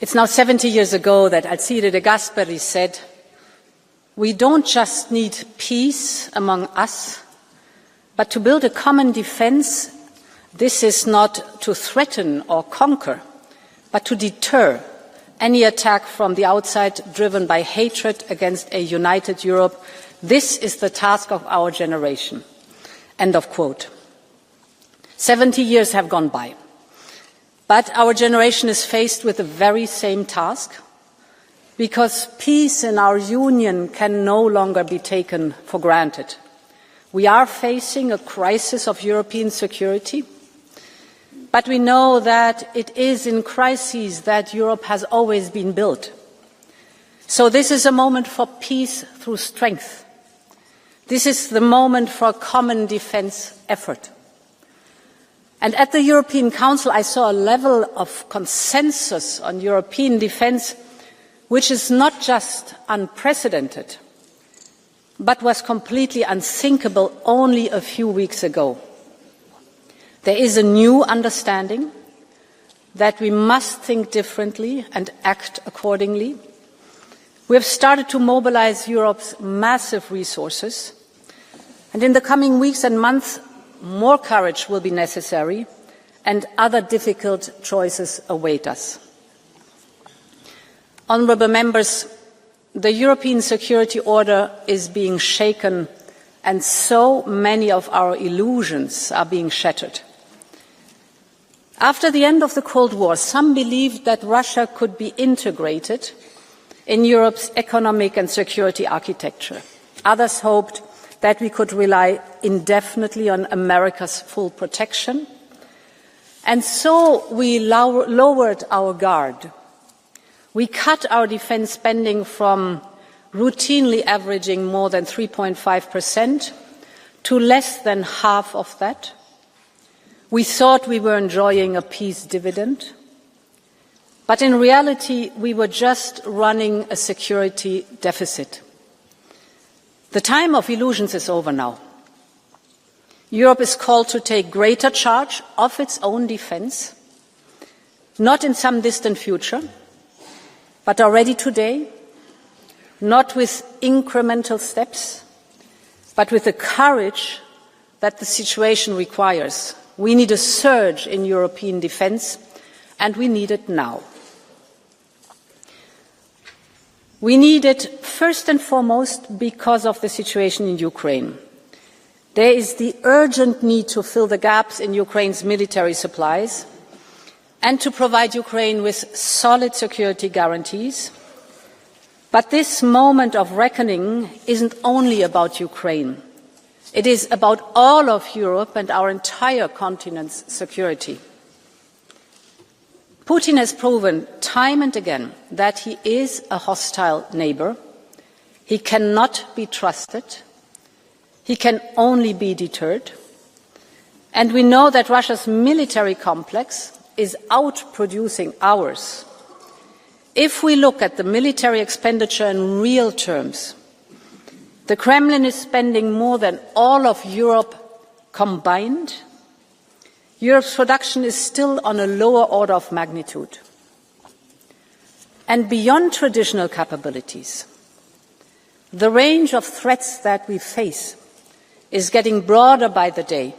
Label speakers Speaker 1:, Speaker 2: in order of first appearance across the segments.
Speaker 1: It's now 70 years ago that Alcide de Gasperi said, "We don't just need peace among us, but to build a common defence, this is not to threaten or conquer, but to deter any attack from the outside driven by hatred against a united Europe. This is the task of our generation." End of quote. 70 years have gone by, but our generation is faced with the very same task, because peace in our union can no longer be taken for granted. We are facing a crisis of European security, but we know that it is in crises that Europe has always been built. So this is a moment for peace through strength. This is the moment for a common defence effort. And at the European Council, I saw a level of consensus on European defence which is not just unprecedented, but was completely unthinkable only a few weeks ago. There is a new understanding that we must think differently and act accordingly. We have started to mobilise Europe's massive resources, and in the coming weeks and months, more courage will be necessary, and other difficult choices await us. Honourable members, the European security order is being shaken, and so many of our illusions are being shattered. After the end of the Cold War, some believed that Russia could be integrated in Europe's economic and security architecture. Others hoped that we could rely indefinitely on America's full protection. And so we lowered our guard. We cut our defence spending from routinely averaging more than 3.5% to less than half of that. We thought we were enjoying a peace dividend, but in reality we were just running a security deficit. The time of illusions is over now. Europe is called to take greater charge of its own defence, not in some distant future, but already today, not with incremental steps, but with the courage that the situation requires. We need a surge in European defence, and we need it now. We need it first and foremost because of the situation in Ukraine. There is the urgent need to fill the gaps in Ukraine's military supplies and to provide Ukraine with solid security guarantees. But this moment of reckoning isn't only about Ukraine. It is about all of Europe and our entire continent's security. Putin has proven time and again that he is a hostile neighbour. He cannot be trusted. He can only be deterred. And we know that Russia's military complex is outproducing ours. If we look at the military expenditure in real terms, the Kremlin is spending more than all of Europe combined. Europe's production is still on a lower order of magnitude. And beyond traditional capabilities, the range of threats that we face is getting broader by the day.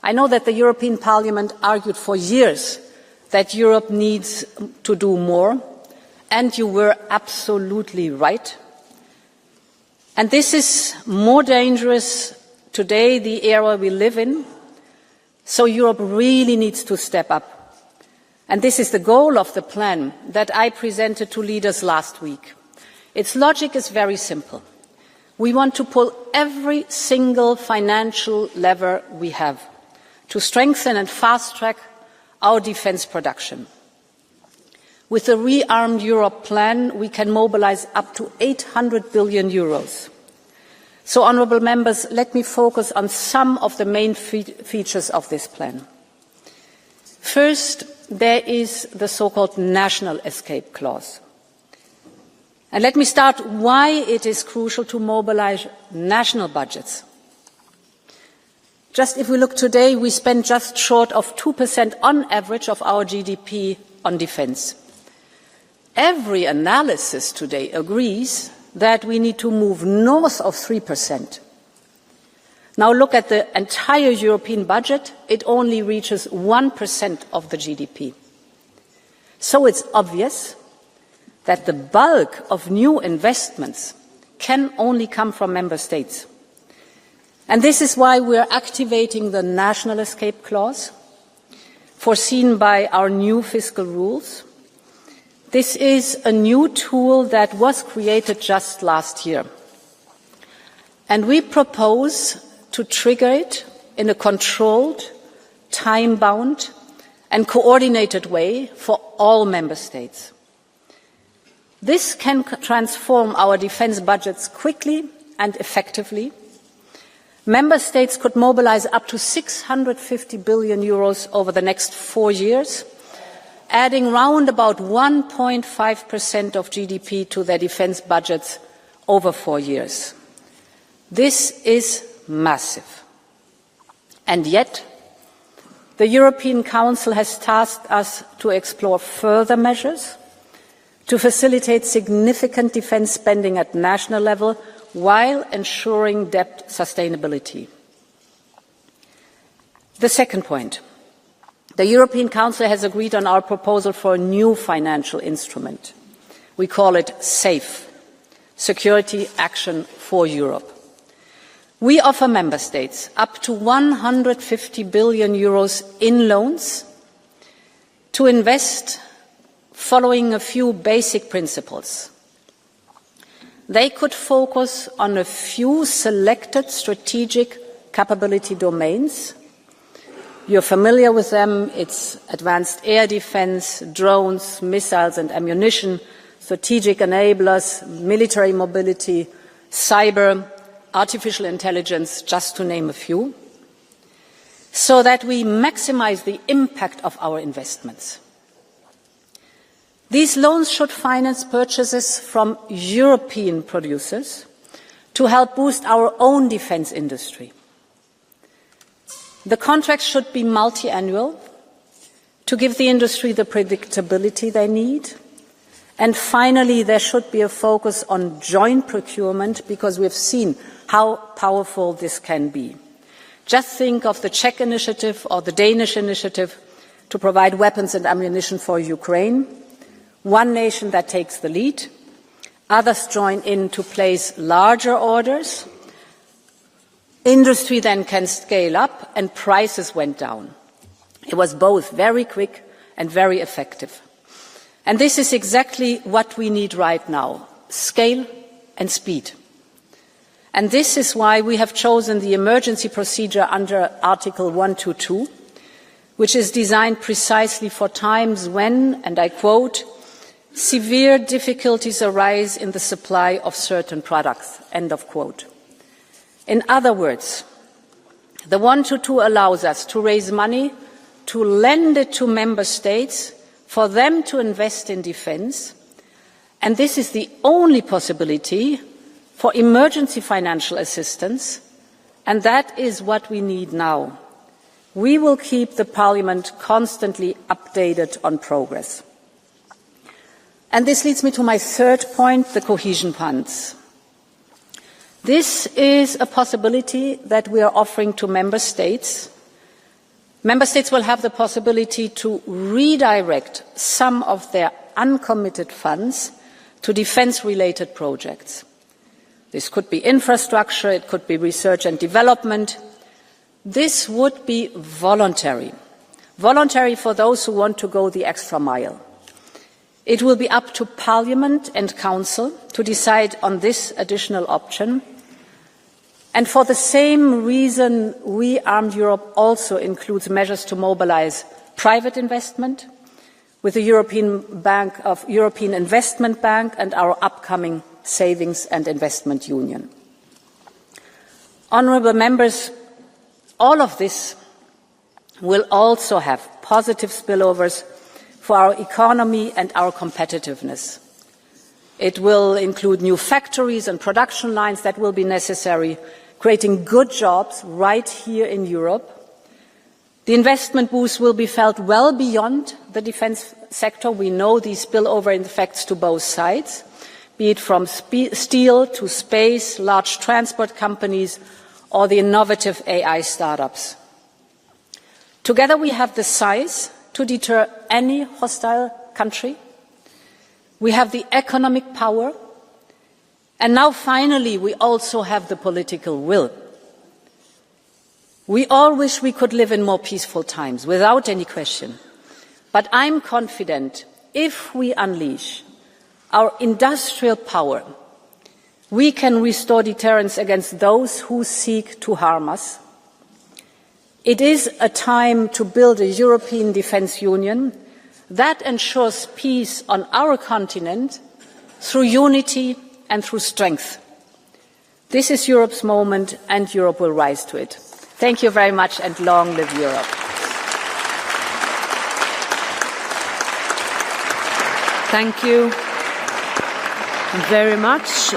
Speaker 1: I know that the European Parliament argued for years that Europe needs to do more, and you were absolutely right. And this is more dangerous today, the era we live in, so Europe really needs to step up. And this is the goal of the plan that I presented to leaders last week. Its logic is very simple. We want to pull every single financial lever we have to strengthen and fast-track our defence production. With the Rearmed Europe plan, we can mobilise up to 800 billion euros. So, honourable members, let me focus on some of the main features of this plan. First, there is the so-called national escape clause. And let me start why it is crucial to mobilise national budgets. Just if we look today, we spend just short of 2% on average of our GDP on defence. every analysis today agrees that we need to move north of 3%. Now look at the entire European budget, it only reaches 1% of the GDP. So it's obvious that the bulk of new investments can only come from member states. And this is why we are activating the national escape clause, foreseen by our new fiscal rules. This is a new tool that was created just last year. And we propose to trigger it in a controlled, time-bound and coordinated way for all member states. This can transform our defence budgets quickly and effectively. Member states could mobilise up to 650 billion euros over the next 4 years, adding round about 1.5% of GDP to their defence budgets over 4 years. This is massive. And yet, the European Council has tasked us to explore further measures to facilitate significant defence spending at national level while ensuring debt sustainability. The second point. The European Council has agreed on our proposal for a new financial instrument. We call it SAFE, Security Action for Europe. We offer member states up to 150 billion euros in loans to invest following a few basic principles. They could focus on a few selected strategic capability domains. You're familiar with them. It's advanced air defence, drones, missiles and ammunition, strategic enablers, military mobility, cyber, artificial intelligence, just to name a few, so that we maximise the impact of our investments. These loans should finance purchases from European producers to help boost our own defence industry. The contracts should be multi-annual to give the industry the predictability they need. And finally, there should be a focus on joint procurement because we've seen how powerful this can be. Just think of the Czech initiative or the Danish initiative to provide weapons and ammunition for Ukraine. One nation that takes the lead, others join in to place larger orders. Industry then can scale up and prices went down. It was both very quick and very effective. And this is exactly what we need right now, scale and speed. And this is why we have chosen the emergency procedure under Article 122, which is designed precisely for times when, and I quote, severe difficulties arise in the supply of certain products, end of quote. In other words, the 122 allows us to raise money, to lend it to member states, for them to invest in defence, and this is the only possibility for emergency financial assistance, and that is what we need now. We will keep the Parliament constantly updated on progress. And this leads me to my third point, the cohesion funds. This is a possibility that we are offering to member states. Member states will have the possibility to redirect some of their uncommitted funds to defence-related projects. This could be infrastructure, it could be research and development. This would be voluntary. Voluntary for those who want to go the extra mile. It will be up to Parliament and Council to decide on this additional option. And for the same reason, We Armed Europe also includes measures to mobilise private investment with the European Investment Bank and our upcoming Savings and Investment Union. Honourable members, all of this will also have positive spillovers for our economy and our competitiveness. It will include new factories and production lines that will be necessary, creating good jobs right here in Europe. The investment boost will be felt well beyond the defence sector. We know these spillover effects to both sides, be it from steel to space, large transport companies, or the innovative AI startups. Together we have the size to deter any hostile country. We have the economic power. And now finally we also have the political will. We all wish we could live in more peaceful times, without any question. But I'm confident if we unleash our industrial power, we can restore deterrence against those who seek to harm us. It is a time to build a European Defence Union that ensures peace on our continent through unity and through strength. This is Europe's moment, and Europe will rise to it. Thank you very much, and long live Europe.
Speaker 2: Thank you very much.